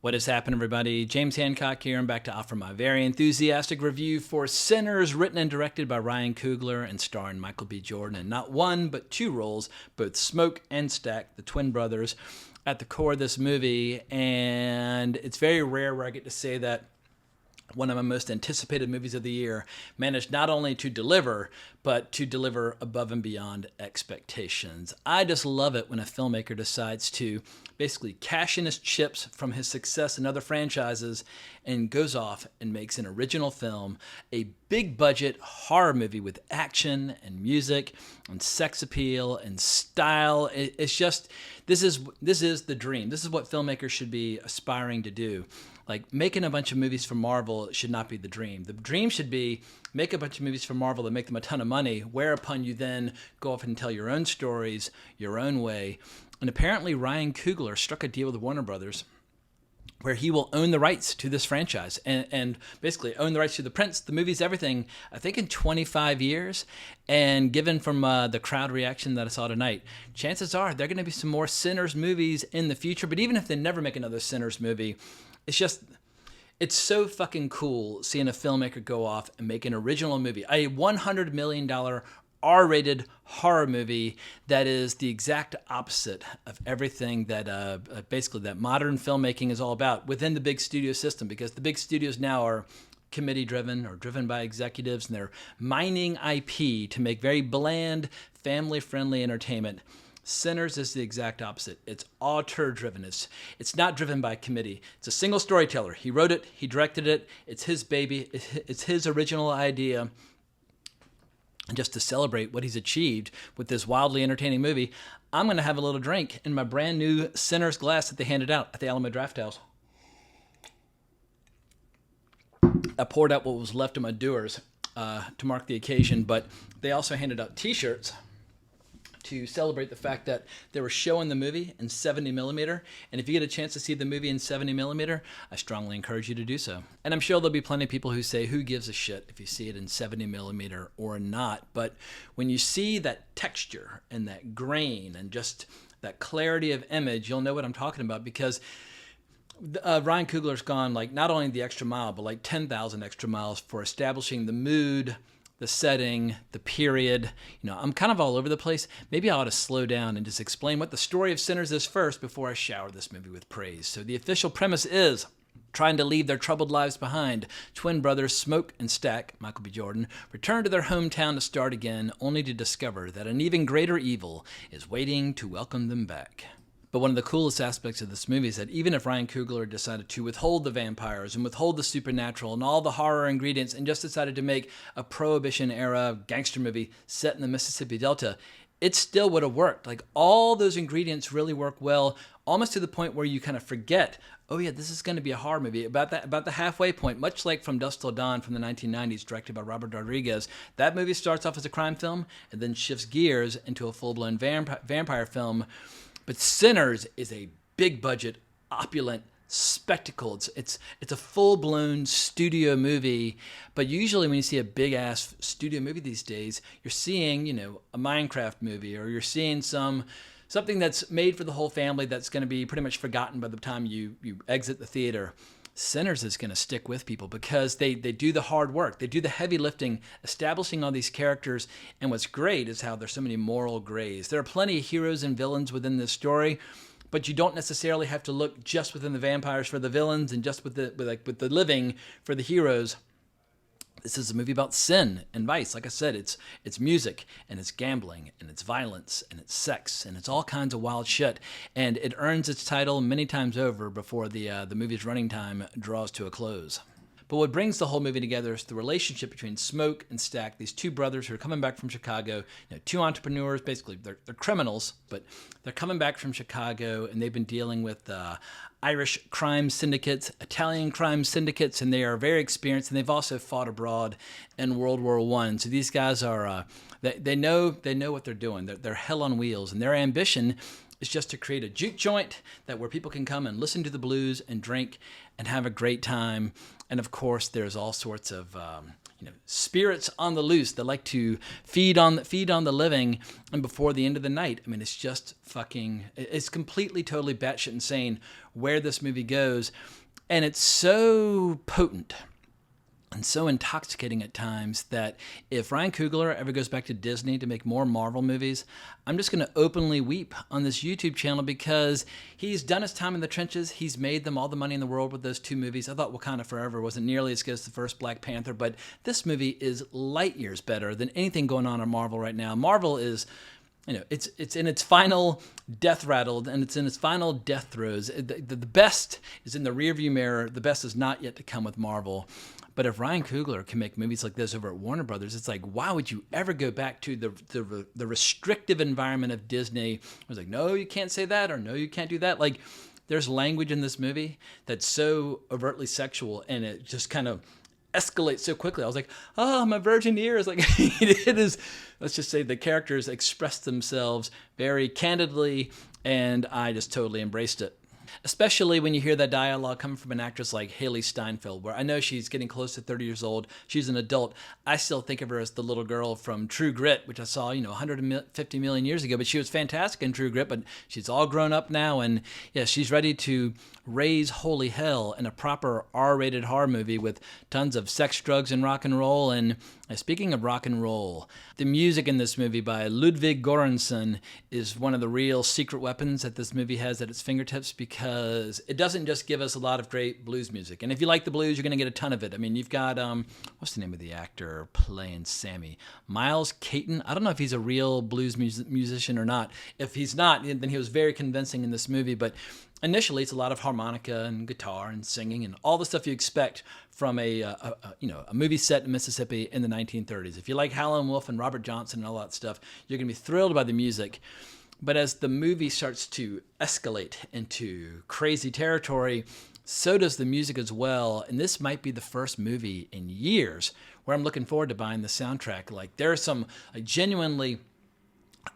What has happened, everybody? James Hancock here. I'm back to offer my very enthusiastic review for Sinners, written and directed by Ryan Coogler and starring Michael B. Jordan in not one, but two roles, both Smoke and Stack, the twin brothers, at the core of this movie. And it's very rare where I get to say that one of my most anticipated movies of the year managed not only to deliver, but to deliver above and beyond expectations. I just love it when a filmmaker decides to basically cash in his chips from his success in other franchises and goes off and makes an original film, a big budget horror movie with action and music and sex appeal and style. It's just, this is the dream. This is what filmmakers should be aspiring to do. Like, making a bunch of movies for Marvel should not be the dream. The dream should be make a bunch of movies for Marvel that make them a ton of money, whereupon you then go off and tell your own stories, your own way. And apparently Ryan Coogler struck a deal with Warner Brothers where he will own the rights to this franchise and basically own the rights to the prints, the movies, everything, I think in 25 years. And given from the crowd reaction that I saw tonight, chances are there are going to be some more Sinners movies in the future. But even if they never make another Sinners movie, it's so fucking cool seeing a filmmaker go off and make an original movie, a $100 million R-rated horror movie that is the exact opposite of everything that basically that modern filmmaking is all about within the big studio system, because the big studios now are committee driven or driven by executives, and they're mining IP to make very bland, family-friendly entertainment. Sinners is the exact opposite. It's auteur-driven. It's not driven by a committee. It's a single storyteller. He wrote it. He directed it. It's his baby. It's his original idea. And just to celebrate what he's achieved with this wildly entertaining movie, I'm going to have a little drink in my brand new Sinners glass that they handed out at the Alamo Drafthouse. I poured out what was left of my Dewar's to mark the occasion, but they also handed out T-shirts to celebrate the fact that they were showing the movie in 70mm. And if you get a chance to see the movie in 70mm, I strongly encourage you to do so. And I'm sure there'll be plenty of people who say, who gives a shit if you see it in 70mm or not? But when you see that texture and that grain and just that clarity of image, you'll know what I'm talking about, because Ryan Coogler's gone like not only the extra mile, but like 10,000 extra miles for establishing the mood, the setting, the period. You know, I'm kind of all over the place. Maybe I ought to slow down and just explain what the story of Sinners is first before I shower this movie with praise. So the official premise is, trying to leave their troubled lives behind, twin brothers Smoke and Stack, Michael B. Jordan, return to their hometown to start again, only to discover that an even greater evil is waiting to welcome them back. But one of the coolest aspects of this movie is that even if Ryan Coogler decided to withhold the vampires and withhold the supernatural and all the horror ingredients and just decided to make a Prohibition-era gangster movie set in the Mississippi Delta, it still would have worked. Like, all those ingredients really work well, almost to the point where you kind of forget, oh yeah, this is going to be a horror movie. About the halfway point, much like From Dusk Till Dawn from the 1990s, directed by Robert Rodriguez, that movie starts off as a crime film and then shifts gears into a full-blown vampire film. But Sinners is a big-budget, opulent spectacle. It's a full-blown studio movie. But usually when you see a big-ass studio movie these days, you're seeing, you know, a Minecraft movie, or you're seeing something that's made for the whole family that's going to be pretty much forgotten by the time you exit the theater. Sinners is going to stick with people because they do the hard work. They do the heavy lifting, establishing all these characters. And what's great is how there's so many moral grays. There are plenty of heroes and villains within this story, but you don't necessarily have to look just within the vampires for the villains and just with the living for the heroes. This is a movie about sin and vice. Like I said, it's music, and it's gambling, and it's violence, and it's sex, and it's all kinds of wild shit. And it earns its title many times over before the movie's running time draws to a close. But what brings the whole movie together is the relationship between Smoke and Stack, these two brothers who are coming back from Chicago. You know, two entrepreneurs, basically they're criminals, but they're coming back from Chicago, and they've been dealing with Irish crime syndicates, Italian crime syndicates, and they are very experienced, and they've also fought abroad in World War I. So these guys are, they know what they're doing. They're hell on wheels, and their ambition is just to create a juke joint that where people can come and listen to the blues and drink and have a great time. And of course, there's all sorts of spirits on the loose that like to feed on the living. And before the end of the night, I mean, it's just it's completely, totally batshit insane where this movie goes. And it's so potent and so intoxicating at times that if Ryan Coogler ever goes back to Disney to make more Marvel movies, I'm just going to openly weep on this YouTube channel because he's done his time in the trenches. He's made them all the money in the world with those 2 movies. I thought Wakanda Forever wasn't nearly as good as the first Black Panther, but this movie is light years better than anything going on in Marvel right now. Marvel is... it's in its final death rattle and it's in its final death throes. The best is in the rearview mirror. The best is not yet to come with Marvel. But if Ryan Coogler can make movies like this over at Warner Brothers, it's like, why would you ever go back to the restrictive environment of Disney? I was like, no, you can't say that, or no, you can't do that. Like, there's language in this movie that's so overtly sexual, and it just kind of escalates so quickly. I was like, oh, my virgin ears. Like, it is, let's just say the characters express themselves very candidly, and I just totally embraced it. Especially when you hear that dialogue coming from an actress like Haley Steinfeld, where I know she's getting close to 30 years old. She's an adult. I still think of her as the little girl from True Grit, which I saw, 150 million years ago. But she was fantastic in True Grit, but she's all grown up now. And yeah, she's ready to raise holy hell in a proper R-rated horror movie with tons of sex, drugs, and rock and roll. And speaking of rock and roll, the music in this movie by Ludwig Göransson is one of the real secret weapons that this movie has at its fingertips, because it doesn't just give us a lot of great blues music. And if you like the blues, you're going to get a ton of it. I mean, you've got, what's the name of the actor playing Sammy? Miles Caton. I don't know if he's a real blues musician or not. If he's not, then he was very convincing in this movie. But initially, it's a lot of harmonica and guitar and singing and all the stuff you expect from a movie set in Mississippi in the 1930s. If you like Howlin' Wolf and Robert Johnson and all that stuff, you're going to be thrilled by the music. But as the movie starts to escalate into crazy territory, so does the music as well. And this might be the first movie in years where I'm looking forward to buying the soundtrack. Like, there are some genuinely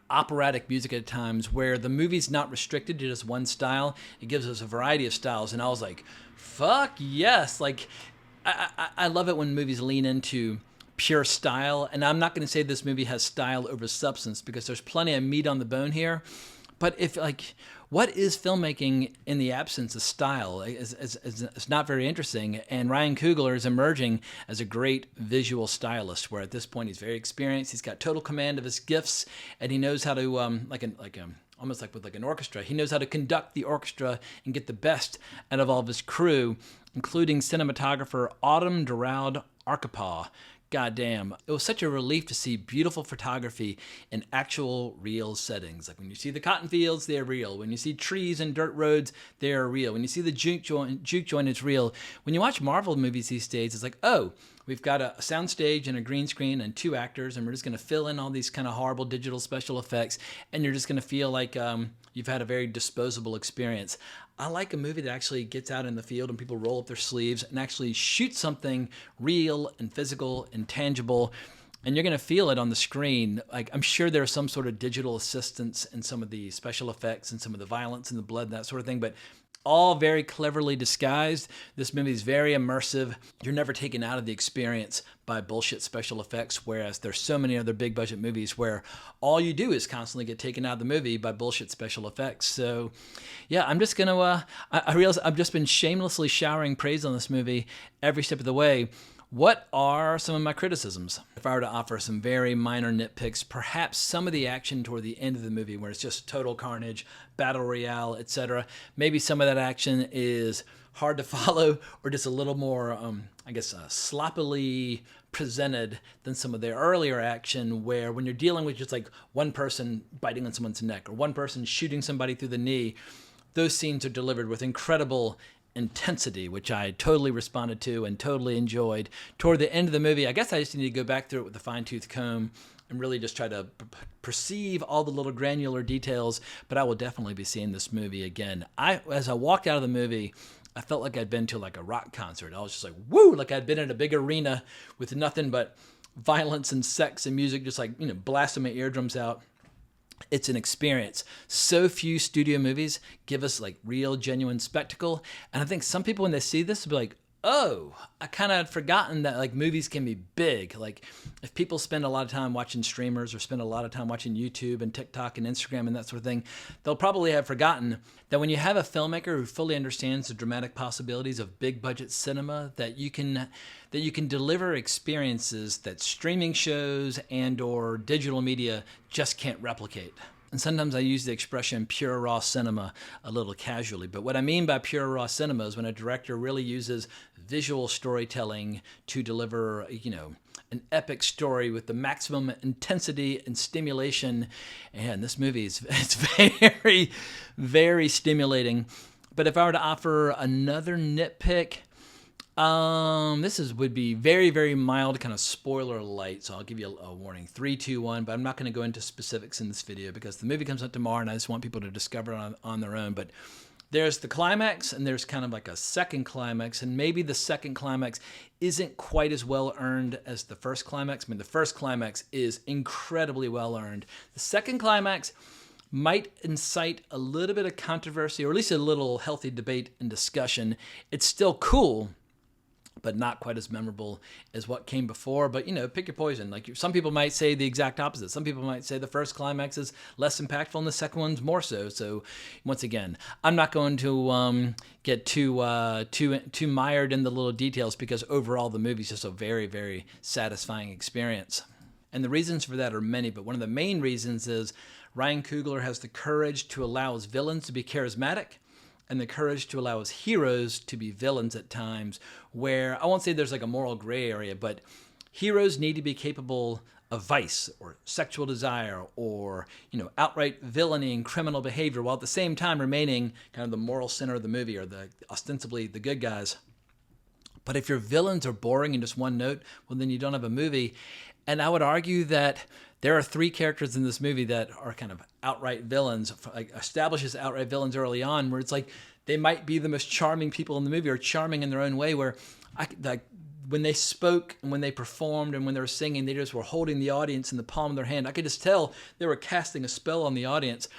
operatic music at times where the movie's not restricted to just one style. It gives us a variety of styles. And I was like, fuck yes. Like, I love it when movies lean into pure style. And I'm not going to say this movie has style over substance, because there's plenty of meat on the bone here. But what is filmmaking in the absence of style? It's not very interesting. And Ryan Coogler is emerging as a great visual stylist, where at this point he's very experienced. He's got total command of his gifts, and he knows how to, almost like with an orchestra, he knows how to conduct the orchestra and get the best out of all of his crew, including cinematographer Autumn Duraud Arkapaw. Goddamn, it was such a relief to see beautiful photography in actual real settings. Like when you see the cotton fields, they're real. When you see trees and dirt roads, they're real. When you see the juke joint, it's real. When you watch Marvel movies these days, it's like, oh, we've got a soundstage and a green screen and 2 actors, and we're just going to fill in all these kind of horrible digital special effects, and you're just going to feel like you've had a very disposable experience. I like a movie that actually gets out in the field and people roll up their sleeves and actually shoot something real and physical and tangible, and you're going to feel it on the screen. Like, I'm sure there's some sort of digital assistance in some of the special effects and some of the violence and the blood and that sort of thing, but all very cleverly disguised. This movie is very immersive. You're never taken out of the experience by bullshit special effects, whereas there's so many other big budget movies where all you do is constantly get taken out of the movie by bullshit special effects. So yeah, I'm just going to, I realize I've just been shamelessly showering praise on this movie every step of the way. What are some of my criticisms? If I were to offer some very minor nitpicks, perhaps some of the action toward the end of the movie where it's just total carnage, battle royale, etc. Maybe some of that action is hard to follow, or just a little more, sloppily presented than some of their earlier action, where when you're dealing with just like one person biting on someone's neck or one person shooting somebody through the knee, those scenes are delivered with incredible intensity, which I totally responded to and totally enjoyed. Toward the end of the movie, I guess I just need to go back through it with a fine-tooth comb and really just try to perceive all the little granular details, but I will definitely be seeing this movie again. As I walked out of the movie, I felt like I'd been to like a rock concert. I was just like, woo, like I'd been in a big arena with nothing but violence and sex and music just like, blasting my eardrums out. It's an experience. So few studio movies give us like real, genuine spectacle. And I think some people, when they see this, will be like, oh, I kind of had forgotten that like movies can be big. Like if people spend a lot of time watching streamers or spend a lot of time watching YouTube and TikTok and Instagram and that sort of thing, they'll probably have forgotten that when you have a filmmaker who fully understands the dramatic possibilities of big budget cinema, that you can deliver experiences that streaming shows and or digital media just can't replicate. And sometimes I use the expression pure raw cinema a little casually. But what I mean by pure raw cinema is when a director really uses visual storytelling to deliver, an epic story with the maximum intensity and stimulation. And this movie it's very, very stimulating. But if I were to offer another nitpick, would be very, very mild, kind of spoiler light. So I'll give you a warning, 3, 2, 1. But I'm not going to go into specifics in this video because the movie comes out tomorrow, and I just want people to discover it on their own. But there's the climax, and there's kind of like a second climax, and maybe the second climax isn't quite as well earned as the first climax. I mean, the first climax is incredibly well earned. The second climax might incite a little bit of controversy, or at least a little healthy debate and discussion. It's still cool, but not quite as memorable as what came before. But, pick your poison. Like some people might say the exact opposite. Some people might say the first climax is less impactful and the second one's more so. So once again, I'm not going to get too mired in the little details because overall the movie's just a very, very satisfying experience. And the reasons for that are many, but one of the main reasons is Ryan Coogler has the courage to allow his villains to be charismatic and the courage to allow his heroes to be villains at times where, I won't say there's like a moral gray area, but heroes need to be capable of vice or sexual desire or, outright villainy and criminal behavior while at the same time remaining kind of the moral center of the movie or ostensibly the good guys. But if your villains are boring and just one note, well, then you don't have a movie. And I would argue that there are 3 characters in this movie that are kind of outright villains, like establishes outright villains early on, where it's like they might be the most charming people in the movie or charming in their own way, where when they spoke and when they performed and when they were singing, they just were holding the audience in the palm of their hand. I could just tell they were casting a spell on the audience.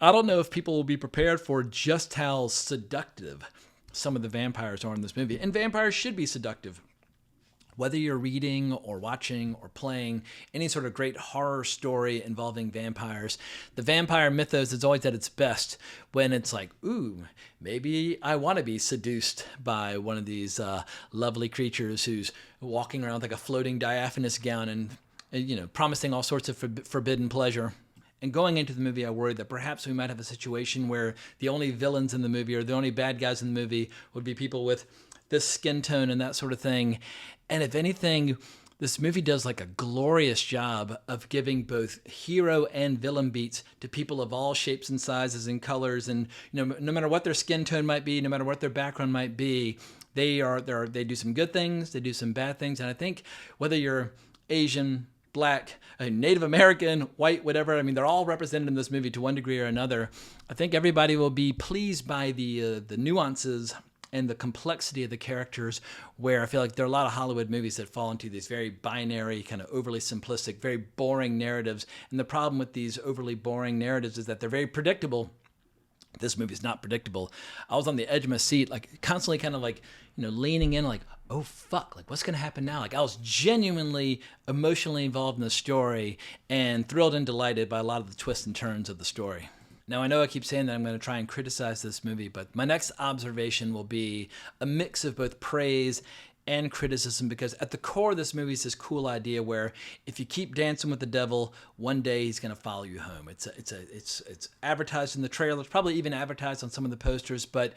I don't know if people will be prepared for just how seductive some of the vampires are in this movie. And vampires should be seductive. Whether you're reading or watching or playing any sort of great horror story involving vampires, the vampire mythos is always at its best when it's like, ooh, maybe I want to be seduced by one of these lovely creatures who's walking around like a floating diaphanous gown and promising all sorts of forbidden pleasure. And going into the movie, I worried that perhaps we might have a situation where the only villains in the movie or the only bad guys in the movie would be people with this skin tone and that sort of thing. And if anything, this movie does like a glorious job of giving both hero and villain beats to people of all shapes and sizes and colors. And no matter what their skin tone might be, no matter what their background might be, they do some good things, they do some bad things. And I think whether you're Asian, Black, Native American, white, whatever, I mean, they're all represented in this movie to one degree or another. I think everybody will be pleased by the nuances and the complexity of the characters, where I feel like there are a lot of Hollywood movies that fall into these very binary, kind of overly simplistic, very boring narratives. And the problem with these overly boring narratives is that they're very predictable. This movie is not predictable. I was on the edge of my seat, like constantly kind of like, leaning in like, oh fuck, like what's going to happen now? Like I was genuinely emotionally involved in the story and thrilled and delighted by a lot of the twists and turns of the story. Now, I know I keep saying that I'm going to try and criticize this movie, but my next observation will be a mix of both praise and criticism, because at the core of this movie is this cool idea where if you keep dancing with the devil, one day he's going to follow you home. It's advertised in the trailer. It's probably even advertised on some of the posters, but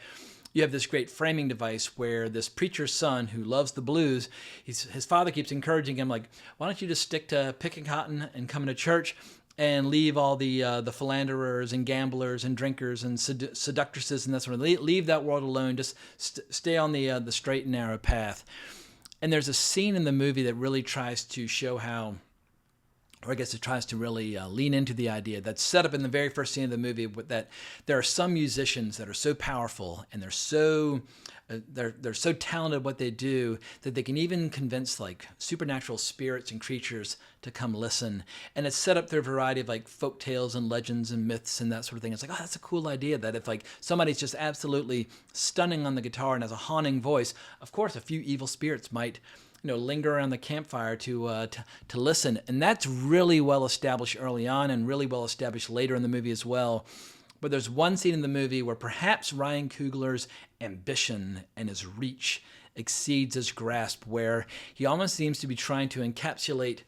you have this great framing device where this preacher's son who loves the blues, his father keeps encouraging him, like, why don't you just stick to picking cotton and coming to church and leave all the philanderers and gamblers and drinkers and seductresses and that sort of thing. Leave that world alone. Just stay on the straight and narrow path. And there's a scene in the movie that really tries to show how or I guess it tries to really lean into the idea that's set up in the very first scene of the movie, that there are some musicians that are so powerful and they're so talented at what they do that they can even convince like supernatural spirits and creatures to come listen. And it's set up through a variety of like folk tales and legends and myths and that sort of thing. It's like, oh, that's a cool idea, that if like somebody's just absolutely stunning on the guitar and has a haunting voice, of course a few evil spirits might linger around the campfire to listen. And that's really well established early on and really well established later in the movie as well. But there's one scene in the movie where perhaps Ryan Coogler's ambition and his reach exceeds his grasp, where he almost seems to be trying to encapsulate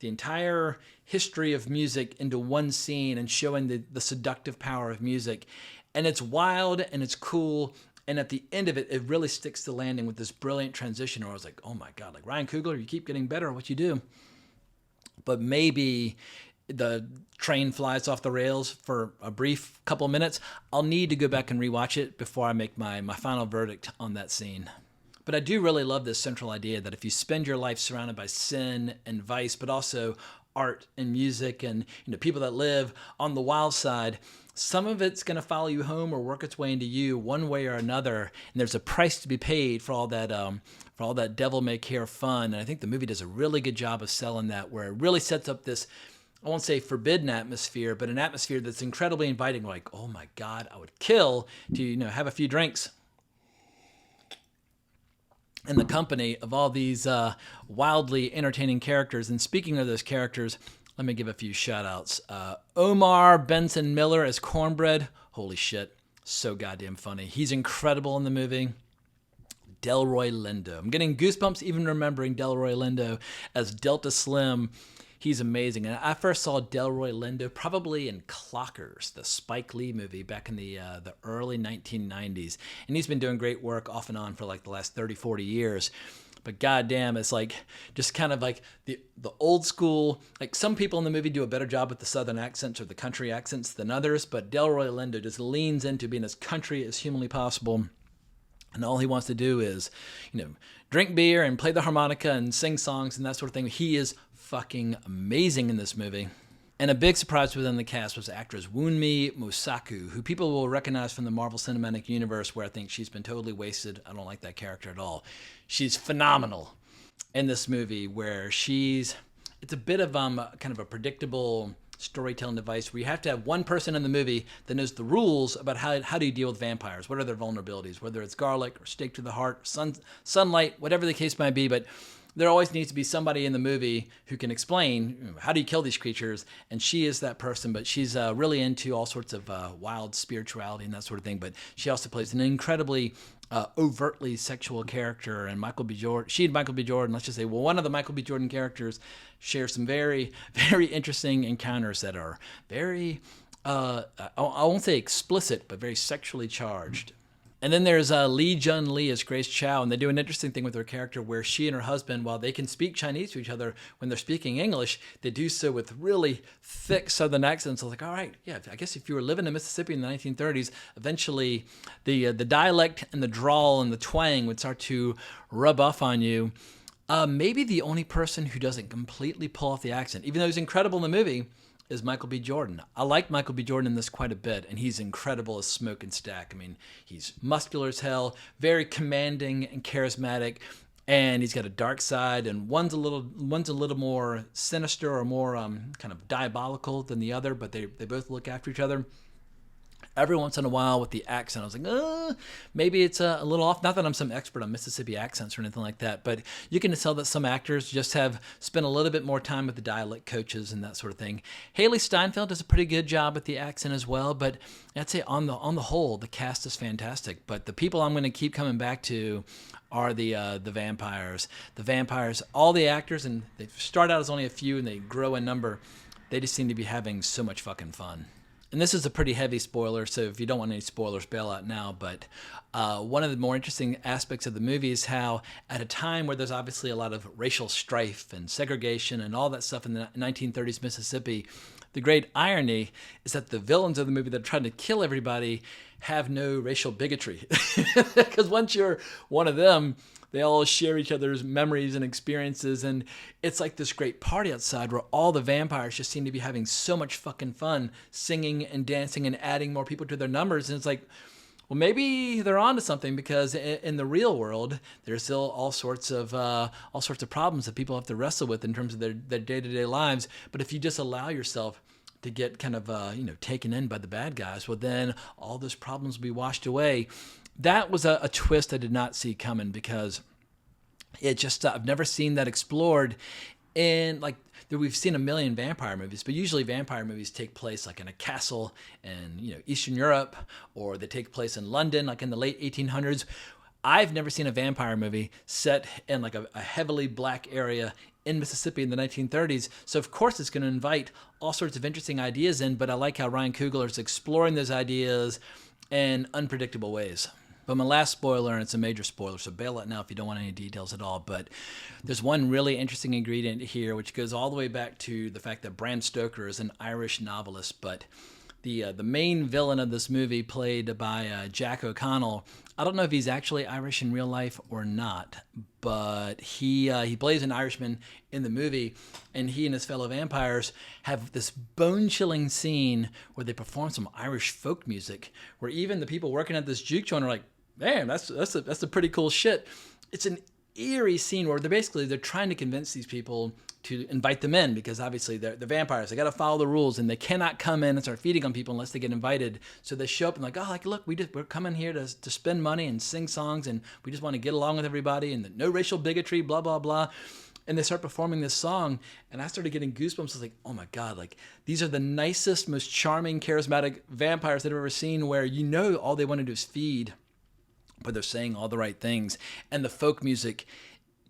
the entire history of music into one scene and showing the seductive power of music. And it's wild and it's cool. And at the end of it, it really sticks the landing with this brilliant transition where I was like, oh my God, like Ryan Coogler, you keep getting better at what you do. But maybe the train flies off the rails for a brief couple of minutes. I'll need to go back and rewatch it before I make my final verdict on that scene. But I do really love this central idea that if you spend your life surrounded by sin and vice, but also art and music and people that live on the wild side, some of it's going to follow you home or work its way into you one way or another. And there's a price to be paid for all that devil may care fun. And I think the movie does a really good job of selling that, where it really sets up this, I won't say forbidden atmosphere, but an atmosphere that's incredibly inviting. Like, oh my God, I would kill to have a few drinks in the company of all these wildly entertaining characters. And speaking of those characters, let me give a few shout outs. Omar Benson Miller as Cornbread. Holy shit. So goddamn funny. He's incredible in the movie. Delroy Lindo. I'm getting goosebumps even remembering Delroy Lindo as Delta Slim. He's amazing. And I first saw Delroy Lindo probably in Clockers, the Spike Lee movie back in the early 1990s. And he's been doing great work off and on for like the last 30, 40 years. But goddamn, it's like just kind of like the old school. Like some people in the movie do a better job with the southern accents or the country accents than others, but Delroy Lindo just leans into being as country as humanly possible. And all he wants to do is, drink beer and play the harmonica and sing songs and that sort of thing. He is fucking amazing in this movie. And a big surprise within the cast was actress Wunmi Mosaku, who people will recognize from the Marvel Cinematic Universe, where I think she's been totally wasted. I don't like that character at all. She's phenomenal in this movie, where it's a bit of kind of a predictable storytelling device where you have to have one person in the movie that knows the rules about how do you deal with vampires, what are their vulnerabilities, whether it's garlic or stake to the heart, sunlight, whatever the case might be. But there always needs to be somebody in the movie who can explain how do you kill these creatures, and she is that person. But she's really into all sorts of wild spirituality and that sort of thing. But she also plays an incredibly overtly sexual character, and she and Michael B. Jordan, let's just say, well, one of the Michael B. Jordan characters shares some very, very interesting encounters that are very, I won't say explicit, but very sexually charged. And then there's Lee Jun Lee as Grace Chow, and they do an interesting thing with her character where she and her husband, while they can speak Chinese to each other, when they're speaking English, they do so with really thick Southern accents. I was like, all right, yeah, I guess if you were living in Mississippi in the 1930s, eventually the dialect and the drawl and the twang would start to rub off on you. Maybe the only person who doesn't completely pull off the accent, even though he's incredible in the movie, is Michael B. Jordan. I like Michael B. Jordan in this quite a bit, and he's incredible as Smoke and Stack. I mean, he's muscular as hell, very commanding and charismatic, and he's got a dark side, and one's a little more sinister or more kind of diabolical than the other, but they both look after each other. Every once in a while with the accent, I was like, maybe it's a little off. Not that I'm some expert on Mississippi accents or anything like that, but you can tell that some actors just have spent a little bit more time with the dialect coaches and that sort of thing. Haley Steinfeld does a pretty good job with the accent as well, but I'd say on the whole, the cast is fantastic. But the people I'm going to keep coming back to are the vampires. The vampires, all the actors, and they start out as only a few and they grow in number. They just seem to be having so much fucking fun. And this is a pretty heavy spoiler, so if you don't want any spoilers, bail out now. But one of the more interesting aspects of the movie is how, at a time where there's obviously a lot of racial strife and segregation and all that stuff in the 1930s Mississippi, the great irony is that the villains of the movie that are trying to kill everybody have no racial bigotry. Because once you're one of them, they all share each other's memories and experiences, and it's like this great party outside where all the vampires just seem to be having so much fucking fun singing and dancing and adding more people to their numbers. And it's like, well, maybe they're onto something, because in the real world, there's still all sorts of problems that people have to wrestle with in terms of their day-to-day lives. But if you just allow yourself to get kind of taken in by the bad guys, well, then all those problems will be washed away. That was a twist I did not see coming, because it just I've never seen that explored in, like, we've seen a million vampire movies, but usually vampire movies take place like in a castle in Eastern Europe, or they take place in London, like in the late 1800s. I've never seen a vampire movie set in like a heavily black area in Mississippi in the 1930s. So of course it's going to invite all sorts of interesting ideas in, but I like how Ryan Coogler is exploring those ideas in unpredictable ways. But my last spoiler, and it's a major spoiler, so bail out now if you don't want any details at all, but there's one really interesting ingredient here, which goes all the way back to the fact that Bram Stoker is an Irish novelist. But the main villain of this movie, played by Jack O'Connell, I don't know if he's actually Irish in real life or not, but he plays an Irishman in the movie, and he and his fellow vampires have this bone-chilling scene where they perform some Irish folk music, where even the people working at this juke joint are like, man, that's a pretty cool shit. It's an eerie scene where they're trying to convince these people to invite them in, because obviously they're the vampires. They got to follow the rules, and they cannot come in and start feeding on people unless they get invited. So they show up and look, we're coming here to spend money and sing songs, and we just want to get along with everybody, and no racial bigotry, blah blah blah. And they start performing this song, and I started getting goosebumps. I was like, oh my God, like, these are the nicest, most charming, charismatic vampires that I've ever seen, where all they want to do is feed, but they're saying all the right things. And the folk music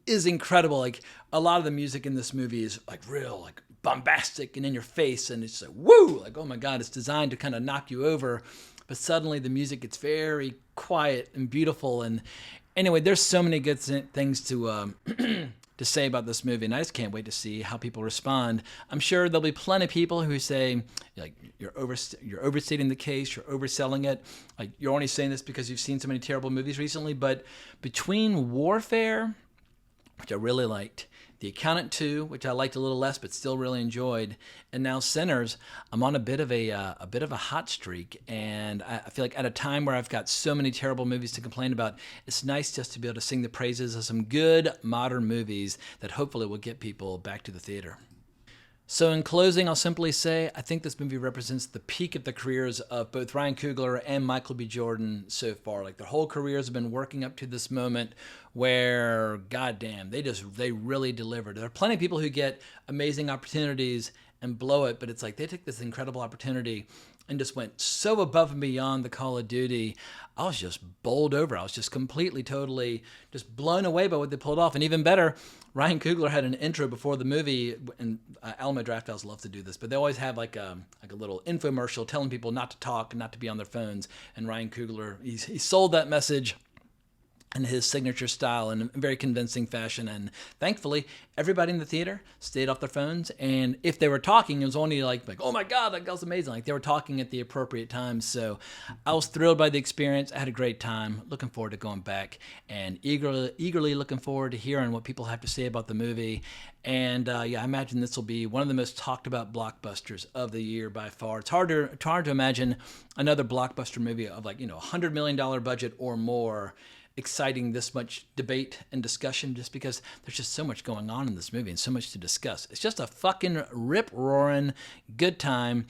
is incredible. Like, a lot of the music in this movie is like real, like, bombastic and in your face, and it's like, woo, like, oh my God, it's designed to kind of knock you over. But suddenly the music gets very quiet and beautiful. And anyway, there's so many good things to to say about this movie, and I just can't wait to see how people respond. I'm sure there'll be plenty of people who say, like, you're overstating the case, you're overselling it, like, you're only saying this because you've seen so many terrible movies recently. But between Warfare, which I really liked, The Accountant 2, which I liked a little less but still really enjoyed, and now Sinners, I'm on a bit of a hot streak. And I feel like at a time where I've got so many terrible movies to complain about, it's nice just to be able to sing the praises of some good modern movies that hopefully will get people back to the theater. So in closing, I'll simply say I think this movie represents the peak of the careers of both Ryan Coogler and Michael B. Jordan so far. Like, their whole careers have been working up to this moment where, goddamn, they really delivered. There are plenty of people who get amazing opportunities and blow it, but it's like they took this incredible opportunity and just went so above and beyond the Call of Duty. I was just bowled over. I was just completely, totally just blown away by what they pulled off. And even better, Ryan Coogler had an intro before the movie, and Alamo Drafthouse love to do this, but they always have like a little infomercial telling people not to talk and not to be on their phones. And Ryan Coogler, he sold that message in his signature style in a very convincing fashion. And thankfully, everybody in the theater stayed off their phones. And if they were talking, it was only like oh my God, that was amazing. Like, they were talking at the appropriate times. So I was thrilled by the experience. I had a great time. Looking forward to going back, and eagerly looking forward to hearing what people have to say about the movie. And I imagine this will be one of the most talked about blockbusters of the year by far. It's hard to imagine another blockbuster movie of $100 million budget or more exciting this much debate and discussion, just because there's just so much going on in this movie and so much to discuss. It's just a fucking rip-roaring good time,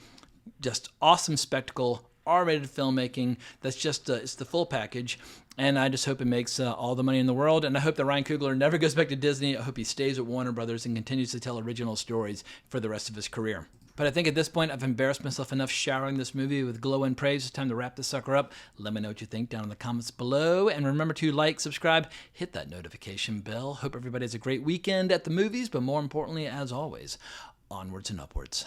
just awesome spectacle, R-rated filmmaking. That's just it's the full package, and I just hope it makes all the money in the world. And I hope that Ryan Coogler never goes back to Disney. I hope he stays at Warner Brothers and continues to tell original stories for the rest of his career. But I think at this point, I've embarrassed myself enough showering this movie with glowing praise. It's time to wrap this sucker up. Let me know what you think down in the comments below. And remember to like, subscribe, hit that notification bell. Hope everybody has a great weekend at the movies. But more importantly, as always, onwards and upwards.